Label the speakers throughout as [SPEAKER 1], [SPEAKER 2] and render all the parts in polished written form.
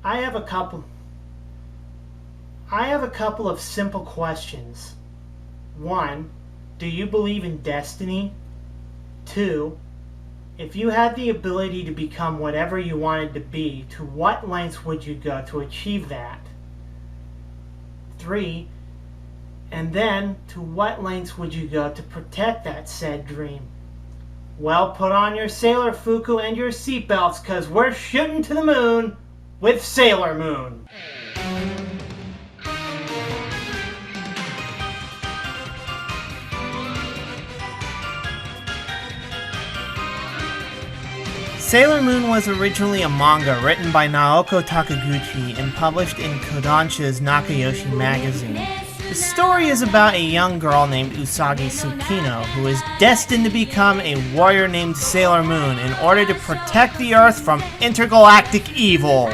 [SPEAKER 1] I have a couple. I have a couple of simple questions. 1. Do you believe in destiny? 2. If you had the ability to become whatever you wanted to be, to what lengths would you go to achieve that? 3. And then, to what lengths would you go to protect that said dream? Well, put on your Sailor Fuku and your seatbelts, cause we're shooting to the moon with Sailor Moon. Sailor Moon was originally a manga written by Naoko Takiguchi and published in Kodansha's Nakayoshi magazine. The story is about a young girl named Usagi Tsukino who is destined to become a warrior named Sailor Moon in order to protect the Earth from intergalactic evil.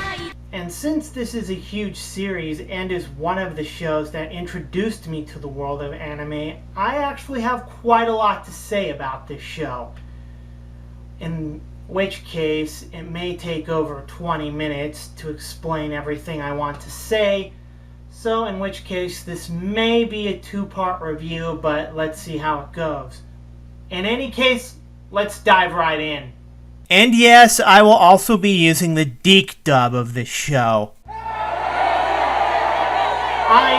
[SPEAKER 1] And since this is a huge series and is one of the shows that introduced me to the world of anime, I actually have quite a lot to say about this show. In which case, it may take over 20 minutes to explain everything I want to say. So in which case, this may be a 2-part review, but let's see how it goes. In any case, let's dive right in. And yes, I will also be using the Deke dub of this show. I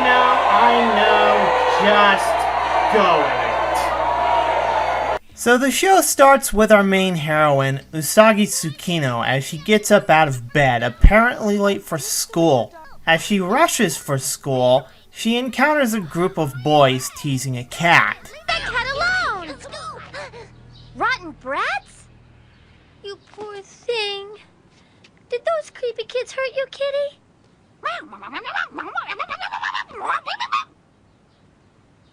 [SPEAKER 1] know, just go with it. So the show starts with our main heroine, Usagi Tsukino, as she gets up out of bed, apparently late for school. As she rushes for school, she encounters a group of boys teasing a cat.
[SPEAKER 2] Leave that cat alone! Let's go! Rotten brats? You poor thing. Did those creepy kids hurt you, kitty?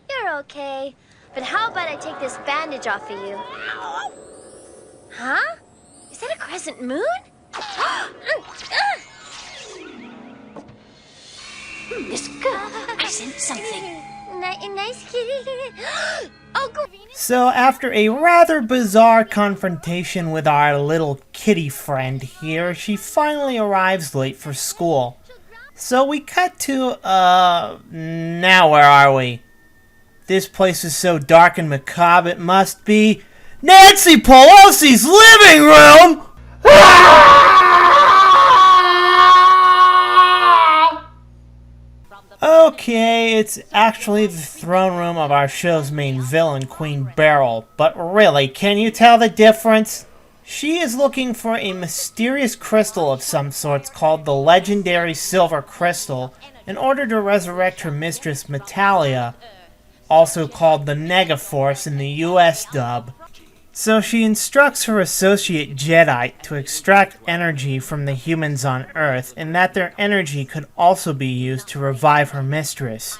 [SPEAKER 2] You're okay. But how about I take this bandage off of you? Huh? Is that a crescent moon?
[SPEAKER 3] Miss Girl, I sent something.
[SPEAKER 2] Nice kitty. Oh, go.
[SPEAKER 1] So after a rather bizarre confrontation with our little kitty friend here, she finally arrives late for school. So we cut to, now where are we? This place is so dark and macabre, it must be Nancy Pelosi's living room! Okay, it's actually the throne room of our show's main villain, Queen Beryl. But really, can you tell the difference? She is looking for a mysterious crystal of some sorts called the legendary Silver Crystal in order to resurrect her mistress Metalia, also called the Negaforce in the US dub. So she instructs her associate Jedi to extract energy from the humans on Earth, and that their energy could also be used to revive her mistress.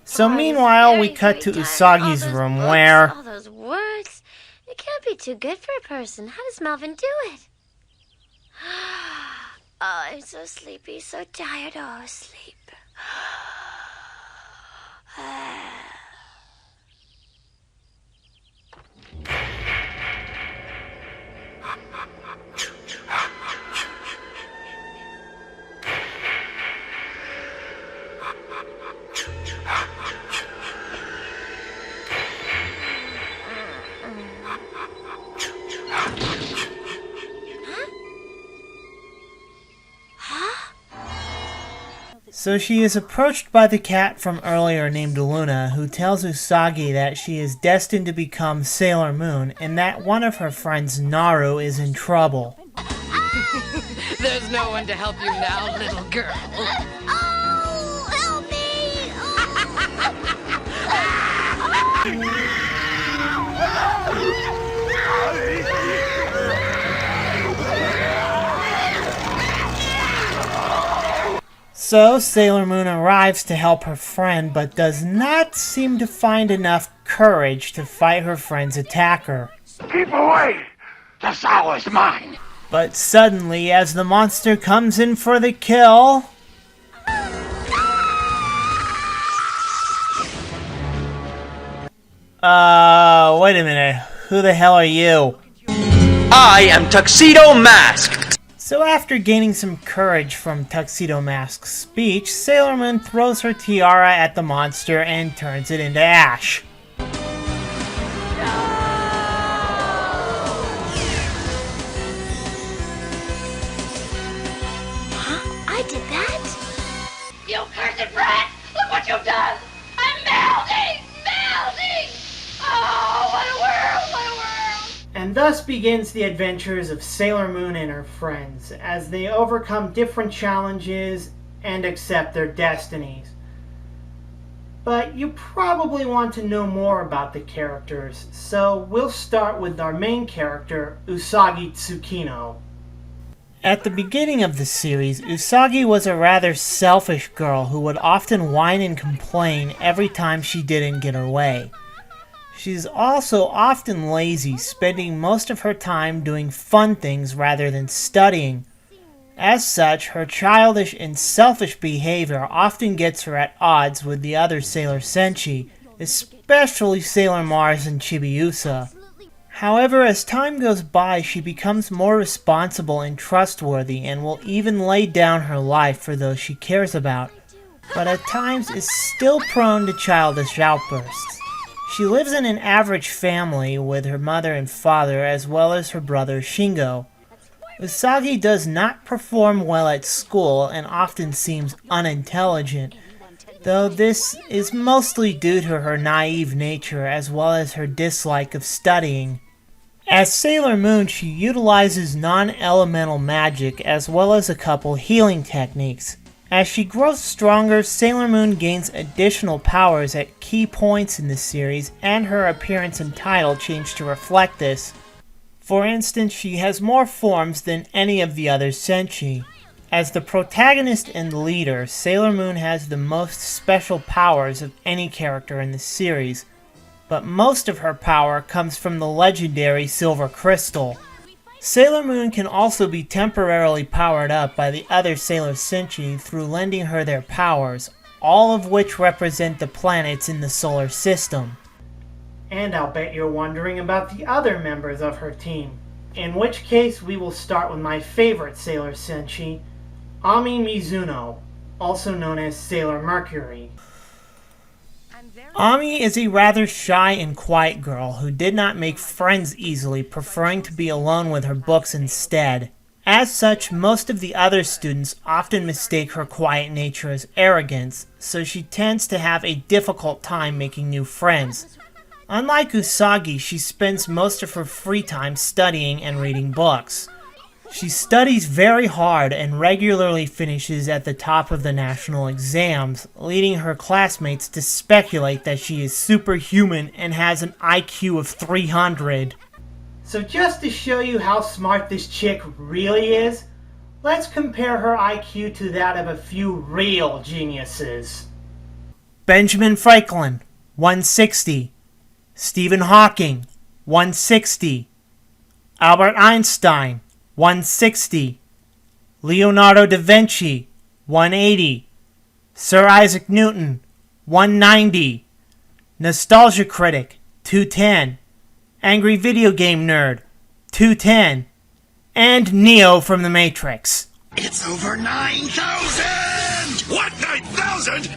[SPEAKER 1] So meanwhile, we cut to Usagi's room where...
[SPEAKER 2] All those words. It can't be too good for a person. How does Melvin do it? Oh, I'm so sleepy, so tired. Oh, sleep.
[SPEAKER 1] So she is approached by the cat from earlier named Luna, who tells Usagi that she is destined to become Sailor Moon and that one of her friends, Naru, is in trouble.
[SPEAKER 3] There's no one to help you now, little girl.
[SPEAKER 2] Oh, help me!
[SPEAKER 1] So Sailor Moon arrives to help her friend, but does not seem to find enough courage to fight her friend's attacker.
[SPEAKER 4] Keep away! The sow is mine!
[SPEAKER 1] But suddenly, as the monster comes in for the kill... wait a minute. Who the hell are you?
[SPEAKER 5] I am Tuxedo Mask!
[SPEAKER 1] So after gaining some courage from Tuxedo Mask's speech, Sailor Moon throws her tiara at the monster and turns it into ash.
[SPEAKER 2] I did that?
[SPEAKER 3] You cursed brat! Look what you've done! I'm melting! Melting! Oh, what a world! What a world!
[SPEAKER 1] And thus begins the adventures of Sailor Moon and her friends, as they overcome different challenges and accept their destinies. But you probably want to know more about the characters, so we'll start with our main character, Usagi Tsukino. At the beginning of the series, Usagi was a rather selfish girl who would often whine and complain every time she didn't get her way. She's also often lazy, spending most of her time doing fun things rather than studying. As such, her childish and selfish behavior often gets her at odds with the other Sailor Senshi, especially Sailor Mars and Chibiusa. However, as time goes by, she becomes more responsible and trustworthy and will even lay down her life for those she cares about, but at times is still prone to childish outbursts. She lives in an average family with her mother and father as well as her brother Shingo. Usagi does not perform well at school and often seems unintelligent, though this is mostly due to her naive nature as well as her dislike of studying. As Sailor Moon, she utilizes non-elemental magic as well as a couple healing techniques. As she grows stronger, Sailor Moon gains additional powers at key points in the series, and her appearance and title change to reflect this. For instance, she has more forms than any of the other Senshi. As the protagonist and leader, Sailor Moon has the most special powers of any character in the series, but most of her power comes from the legendary Silver Crystal. Sailor Moon can also be temporarily powered up by the other Sailor Senshi through lending her their powers, all of which represent the planets in the solar system. And I'll bet you're wondering about the other members of her team, in which case we will start with my favorite Sailor Senshi, Ami Mizuno, also known as Sailor Mercury. Ami is a rather shy and quiet girl who did not make friends easily, preferring to be alone with her books instead. As such, most of the other students often mistake her quiet nature as arrogance, so she tends to have a difficult time making new friends. Unlike Usagi, she spends most of her free time studying and reading books. She studies very hard and regularly finishes at the top of the national exams, leading her classmates to speculate that she is superhuman and has an IQ of 300. So just to show you how smart this chick really is, let's compare her IQ to that of a few real geniuses. Benjamin Franklin, 160. Stephen Hawking, 160. Albert Einstein, 160. Leonardo da Vinci, 180. Sir Isaac Newton, 190. Nostalgia Critic, 210. Angry Video Game Nerd, 210. And Neo from The Matrix.
[SPEAKER 4] It's over 9,000! What, 9,000?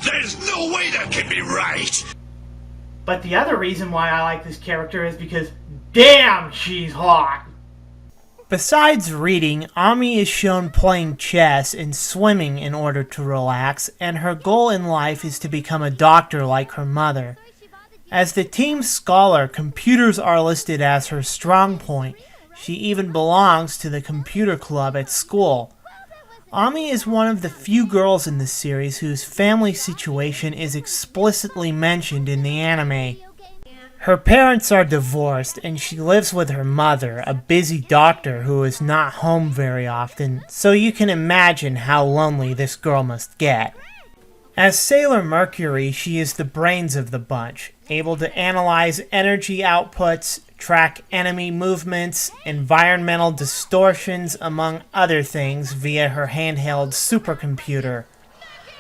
[SPEAKER 4] There's no way that can be right!
[SPEAKER 1] But the other reason why I like this character is because, damn, she's hot! Besides reading, Ami is shown playing chess and swimming in order to relax, and her goal in life is to become a doctor like her mother. As the team scholar, computers are listed as her strong point. She even belongs to the computer club at school. Ami is one of the few girls in the series whose family situation is explicitly mentioned in the anime. Her parents are divorced, and she lives with her mother, a busy doctor who is not home very often, so you can imagine how lonely this girl must get. As Sailor Mercury, she is the brains of the bunch, able to analyze energy outputs, track enemy movements, environmental distortions, among other things via her handheld supercomputer.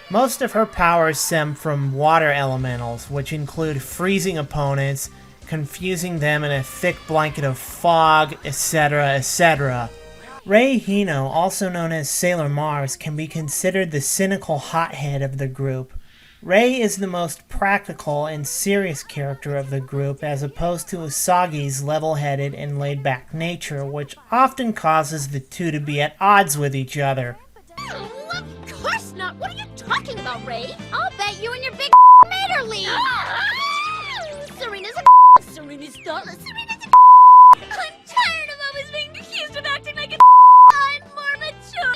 [SPEAKER 1] Most of her powers stem from water elementals, which include freezing opponents, confusing them in a thick blanket of fog, etc., etc. Rei Hino, also known as Sailor Mars, can be considered the cynical hothead of the group. Rei is the most practical and serious character of the group, as opposed to Usagi's level-headed and laid-back nature, which often causes the two to be at odds with each other.
[SPEAKER 2] Of course not! What are you talking about, Ray? I'll bet you and your big made her leave! Serena's a Serena's thoughtless. Serena's a I'm tired of always being accused of acting like I'm more mature!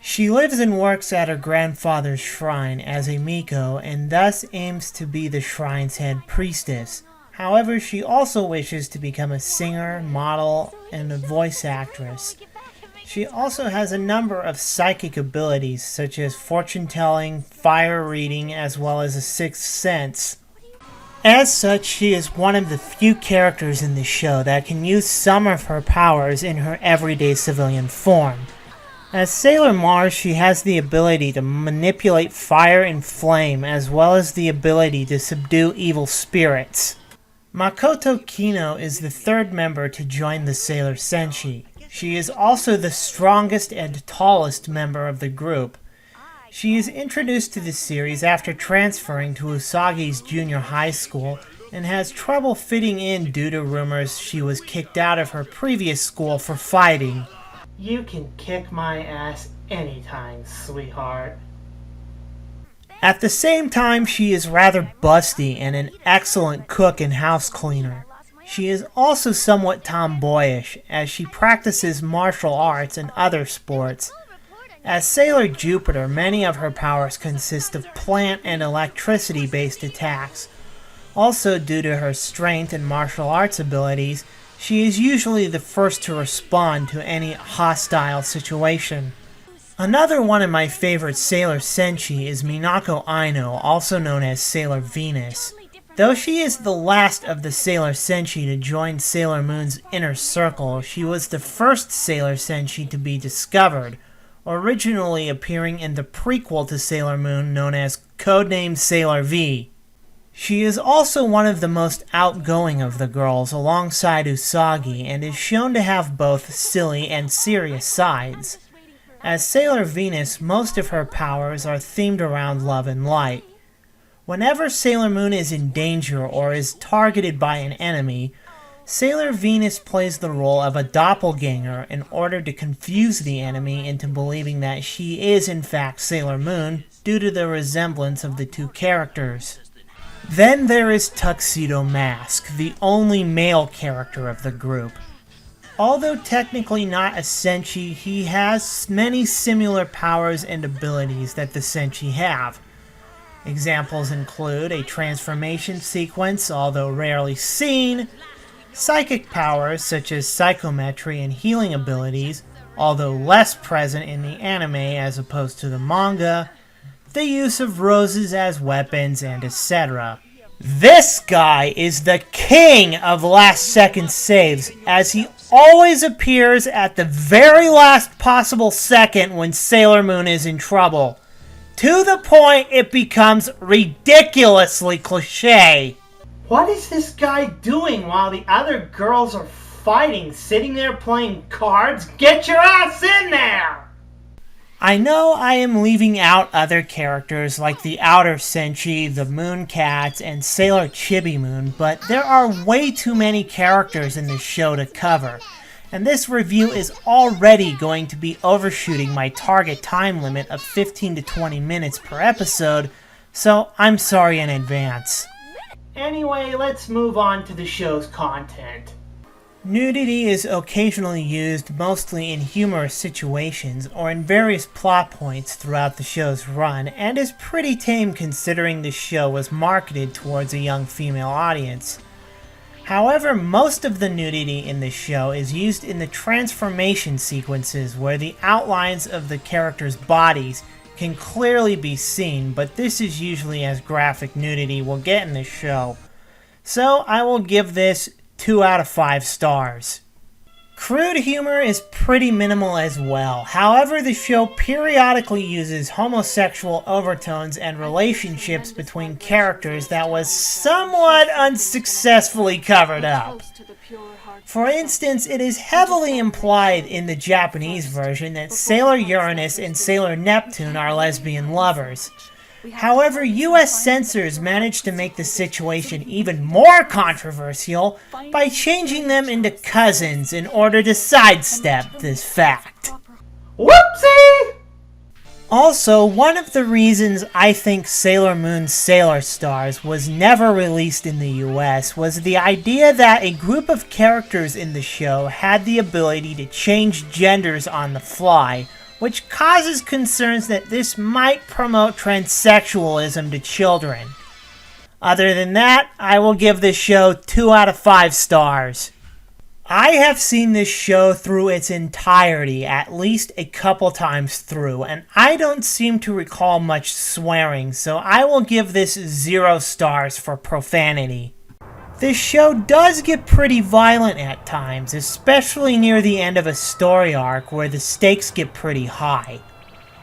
[SPEAKER 1] She lives and works at her grandfather's shrine as a Miko and thus aims to be the shrine's head priestess. However, she also wishes to become a singer, model, and a voice actress. She also has a number of psychic abilities such as fortune-telling, fire reading, as well as a sixth sense. As such, she is one of the few characters in the show that can use some of her powers in her everyday civilian form. As Sailor Mars, she has the ability to manipulate fire and flame, as well as the ability to subdue evil spirits. Makoto Kino is the third member to join the Sailor Senshi. She is also the strongest and tallest member of the group. She is introduced to the series after transferring to Usagi's junior high school and has trouble fitting in due to rumors she was kicked out of her previous school for fighting. You can kick my ass anytime, sweetheart. At the same time, she is rather busty and an excellent cook and house cleaner. She is also somewhat tomboyish, as she practices martial arts and other sports. As Sailor Jupiter, many of her powers consist of plant and electricity-based attacks. Also, due to her strength and martial arts abilities, she is usually the first to respond to any hostile situation. Another one of my favorite Sailor Senshi is Minako Aino, also known as Sailor Venus. Though she is the last of the Sailor Senshi to join Sailor Moon's inner circle, she was the first Sailor Senshi to be discovered, originally appearing in the prequel to Sailor Moon known as Codename Sailor V. She is also one of the most outgoing of the girls alongside Usagi and is shown to have both silly and serious sides. As Sailor Venus, most of her powers are themed around love and light. Whenever Sailor Moon is in danger or is targeted by an enemy, Sailor Venus plays the role of a doppelganger in order to confuse the enemy into believing that she is in fact Sailor Moon due to the resemblance of the two characters. Then there is Tuxedo Mask, the only male character of the group. Although technically not a Senshi, he has many similar powers and abilities that the Senshi have. Examples include a transformation sequence, although rarely seen, psychic powers such as psychometry and healing abilities, although less present in the anime as opposed to the manga, the use of roses as weapons, and etc. This guy is the king of last-second saves, as he always appears at the very last possible second when Sailor Moon is in trouble. To the point it becomes ridiculously cliché. What is this guy doing while the other girls are fighting, sitting there playing cards? Get your ass in there! I know I am leaving out other characters like the Outer Senshi, the Moon Cats, and Sailor Chibi Moon, but there are way too many characters in this show to cover, and this review is already going to be overshooting my target time limit of 15 to 20 minutes per episode, so I'm sorry in advance. Anyway, let's move on to the show's content. Nudity is occasionally used mostly in humorous situations or in various plot points throughout the show's run, and is pretty tame considering the show was marketed towards a young female audience. However, most of the nudity in the show is used in the transformation sequences where the outlines of the characters' bodies can clearly be seen, but this is usually as graphic nudity will get in the show. So I will give this 2 out of 5 stars. Crude humor is pretty minimal as well. However, the show periodically uses homosexual overtones and relationships between characters that was somewhat unsuccessfully covered up. For instance, it is heavily implied in the Japanese version that Sailor Uranus and Sailor Neptune are lesbian lovers. However, US censors managed to make the situation even more controversial by changing them into cousins in order to sidestep this fact. Whoopsie! Also, one of the reasons I think Sailor Moon's Sailor Stars was never released in the US was the idea that a group of characters in the show had the ability to change genders on the fly, which causes concerns that this might promote transsexualism to children. Other than that, I will give this show 2 out of 5 stars. I have seen this show through its entirety at least a couple times through, and I don't seem to recall much swearing, so I will give this 0 stars for profanity. This show does get pretty violent at times, especially near the end of a story arc where the stakes get pretty high.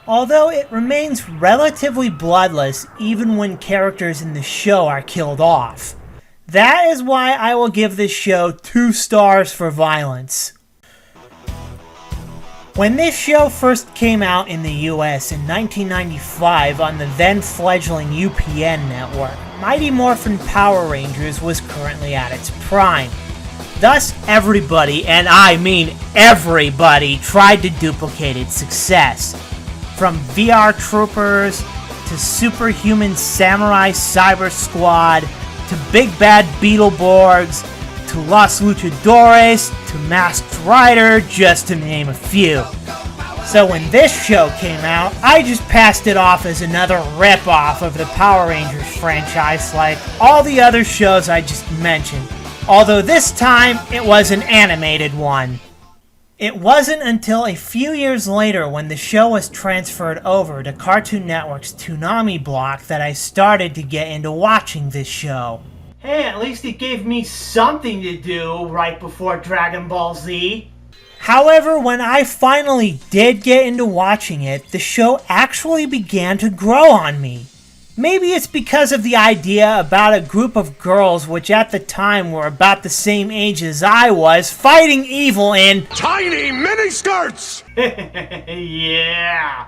[SPEAKER 1] Although it remains relatively bloodless even when characters in the show are killed off. That is why I will give this show 2 stars for violence. When this show first came out in the US in 1995 on the then fledgling UPN network, Mighty Morphin Power Rangers was currently at its prime. Thus everybody, and I mean everybody, tried to duplicate its success. From VR Troopers, to Superhuman Samurai Cyber Squad, to Big Bad Beetleborgs, to Los Luchadores, to Masked Rider, just to name a few. So when this show came out, I just passed it off as another rip-off of the Power Rangers franchise like all the other shows I just mentioned, although this time it was an animated one. It wasn't until a few years later when the show was transferred over to Cartoon Network's Toonami block that I started to get into watching this show. Hey, at least it gave me something to do right before Dragon Ball Z. However, when I finally did get into watching it, the show actually began to grow on me. Maybe it's because of the idea about a group of girls which at the time were about the same age as I was, fighting evil in
[SPEAKER 4] Tiny miniskirts!
[SPEAKER 1] Yeah!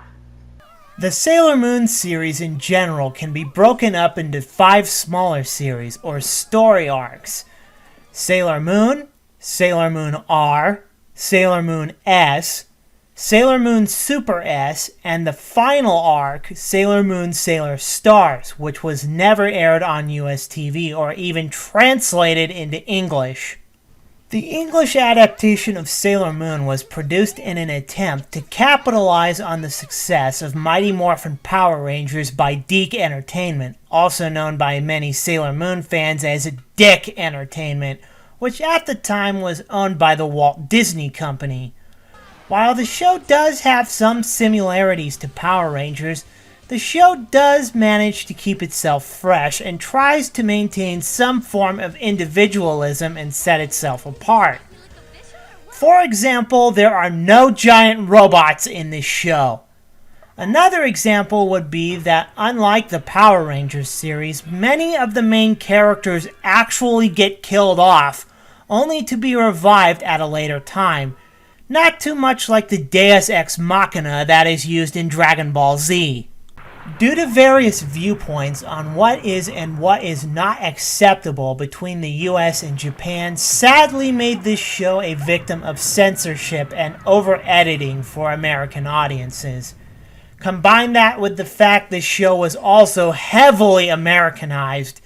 [SPEAKER 1] The Sailor Moon series in general can be broken up into 5 smaller series, or story arcs. Sailor Moon, Sailor Moon R, Sailor Moon S, Sailor Moon Super S, and the final arc, Sailor Moon Sailor Stars, which was never aired on US TV or even translated into English. The English adaptation of Sailor Moon was produced in an attempt to capitalize on the success of Mighty Morphin Power Rangers by DiC Entertainment, also known by many Sailor Moon fans as Dick Entertainment, which at the time was owned by the Walt Disney Company. While the show does have some similarities to Power Rangers, the show does manage to keep itself fresh and tries to maintain some form of individualism and set itself apart. For example, there are no giant robots in this show. Another example would be that unlike the Power Rangers series, many of the main characters actually get killed off, only to be revived at a later time. Not too much like the Deus Ex Machina that is used in Dragon Ball Z. Due to various viewpoints on what is and what is not acceptable between the US and Japan, sadly made this show a victim of censorship and over-editing for American audiences. Combine that with the fact this show was also heavily Americanized,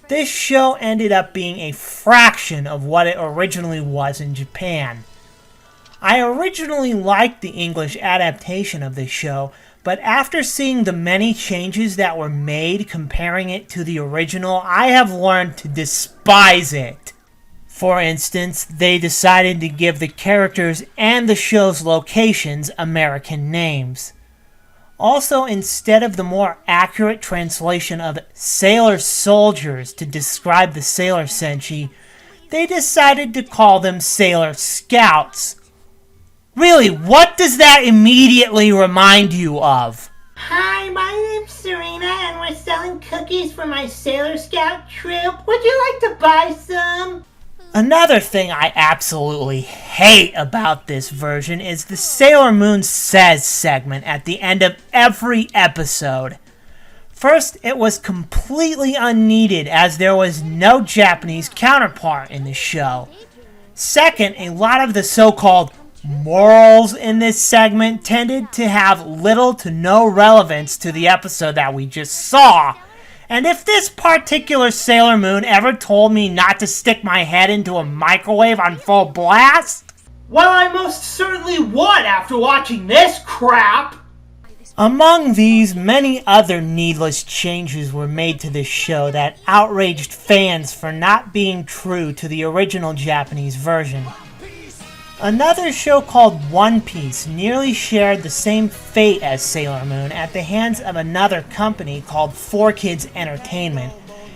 [SPEAKER 1] this show ended up being a fraction of what it originally was in Japan. I originally liked the English adaptation of this show, but after seeing the many changes that were made comparing it to the original, I have learned to despise it. For instance, they decided to give the characters and the show's locations American names. Also, instead of the more accurate translation of Sailor Soldiers to describe the Sailor Senshi, they decided to call them Sailor Scouts. Really, what does that immediately remind you of?
[SPEAKER 5] Hi, my name's Serena, and we're selling cookies for my Sailor Scout troop. Would you like to buy some?
[SPEAKER 1] Another thing I absolutely hate about this version is the Sailor Moon Says segment at the end of every episode. First, it was completely unneeded as there was no Japanese counterpart in the show. Second, a lot of the so-called morals in this segment tended to have little to no relevance to the episode that we just saw. And if this particular Sailor Moon ever told me not to stick my head into a microwave on full blast,
[SPEAKER 5] well, I most certainly would after watching this crap!
[SPEAKER 1] Among these, many other needless changes were made to this show that outraged fans for not being true to the original Japanese version. Another show called One Piece nearly shared the same fate as Sailor Moon at the hands of another company called 4Kids Entertainment,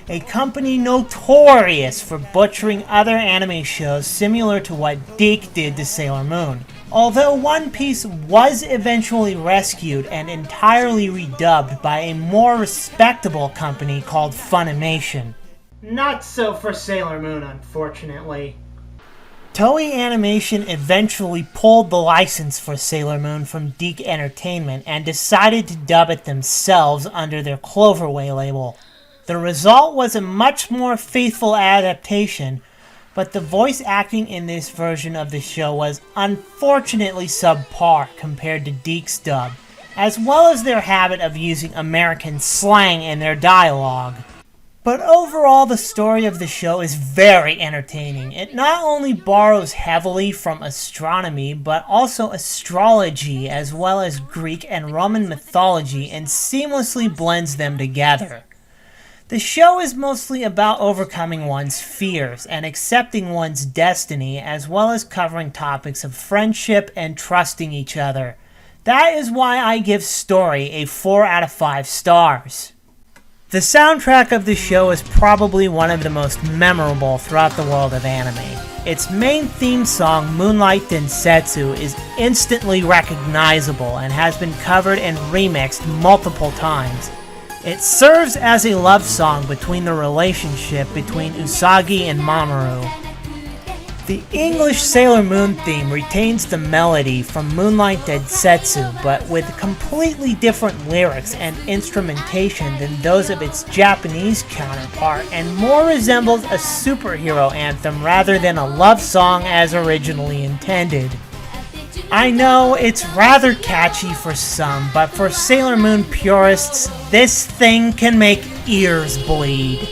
[SPEAKER 1] a company notorious for butchering other anime shows similar to what DiC did to Sailor Moon. Although One Piece was eventually rescued and entirely redubbed by a more respectable company called Funimation.
[SPEAKER 5] Not so for Sailor Moon, unfortunately.
[SPEAKER 1] Toei Animation eventually pulled the license for Sailor Moon from DiC Entertainment and decided to dub it themselves under their Cloverway label. The result was a much more faithful adaptation, but the voice acting in this version of the show was unfortunately subpar compared to DiC's dub, as well as their habit of using American slang in their dialogue. But overall, the story of the show is very entertaining. It not only borrows heavily from astronomy, but also astrology, as well as Greek and Roman mythology, and seamlessly blends them together. The show is mostly about overcoming one's fears and accepting one's destiny, as well as covering topics of friendship and trusting each other. That is why I give Story a 4 out of 5 stars. The soundtrack of the show is probably one of the most memorable throughout the world of anime. Its main theme song, Moonlight Densetsu, is instantly recognizable and has been covered and remixed multiple times. It serves as a love song between the relationship between Usagi and Mamoru. The English Sailor Moon theme retains the melody from Moonlight Densetsu, but with completely different lyrics and instrumentation than those of its Japanese counterpart, and more resembles a superhero anthem rather than a love song as originally intended. I know it's rather catchy for some, but for Sailor Moon purists, this thing can make ears bleed.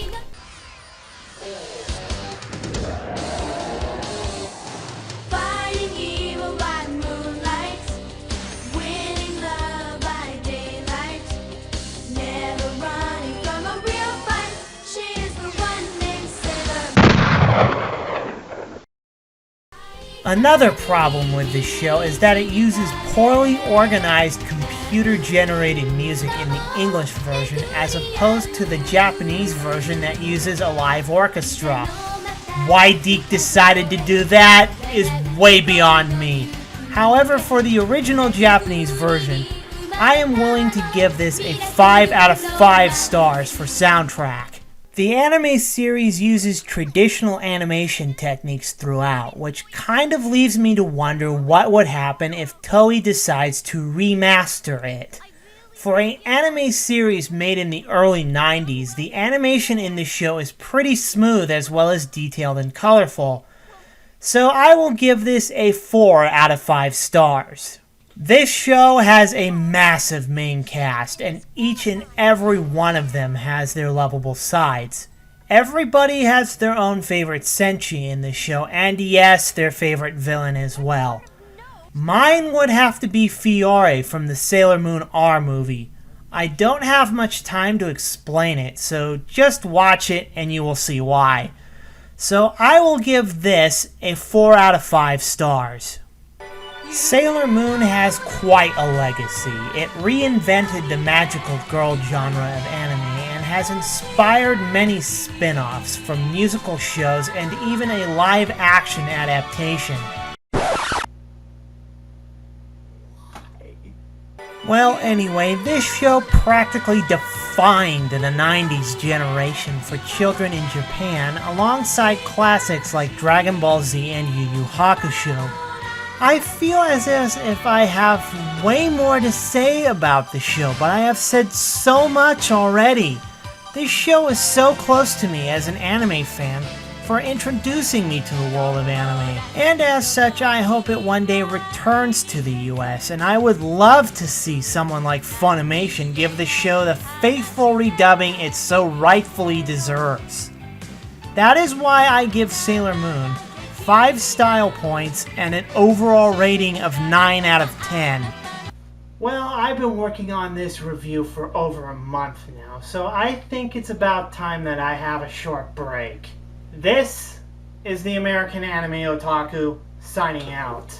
[SPEAKER 1] Another problem with this show is that it uses poorly organized computer-generated music in the English version as opposed to the Japanese version that uses a live orchestra. Why DiC decided to do that is way beyond me. However, for the original Japanese version, I am willing to give this a 5 out of 5 stars for soundtrack. The anime series uses traditional animation techniques throughout, which kind of leaves me to wonder what would happen if Toei decides to remaster it. For an anime series made in the early 90s, the animation in the show is pretty smooth as well as detailed and colorful, so I will give this a 4 out of 5 stars. This show has a massive main cast, and each and every one of them has their lovable sides. Everybody has their own favorite Senshi in the show, and yes, their favorite villain as well. Mine would have to be Fiore from the Sailor Moon R movie. I don't have much time to explain it, so just watch it and you will see why. So I will give this a 4 out of 5 stars. Sailor Moon has quite a legacy. It reinvented the magical girl genre of anime and has inspired many spin-offs from musical shows and even a live-action adaptation. Well, anyway, this show practically defined the 90s generation for children in Japan alongside classics like Dragon Ball Z and Yu Yu Hakusho. I feel as if I have way more to say about the show, but I have said so much already. This show is so close to me as an anime fan for introducing me to the world of anime, and as such I hope it one day returns to the US, and I would love to see someone like Funimation give the show the faithful redubbing it so rightfully deserves. That is why I give Sailor Moon 5 style points and an overall rating of 9 out of 10. Well, I've been working on this review for over a month now, so I think it's about time that I have a short break. This is the American Anime Otaku, signing out.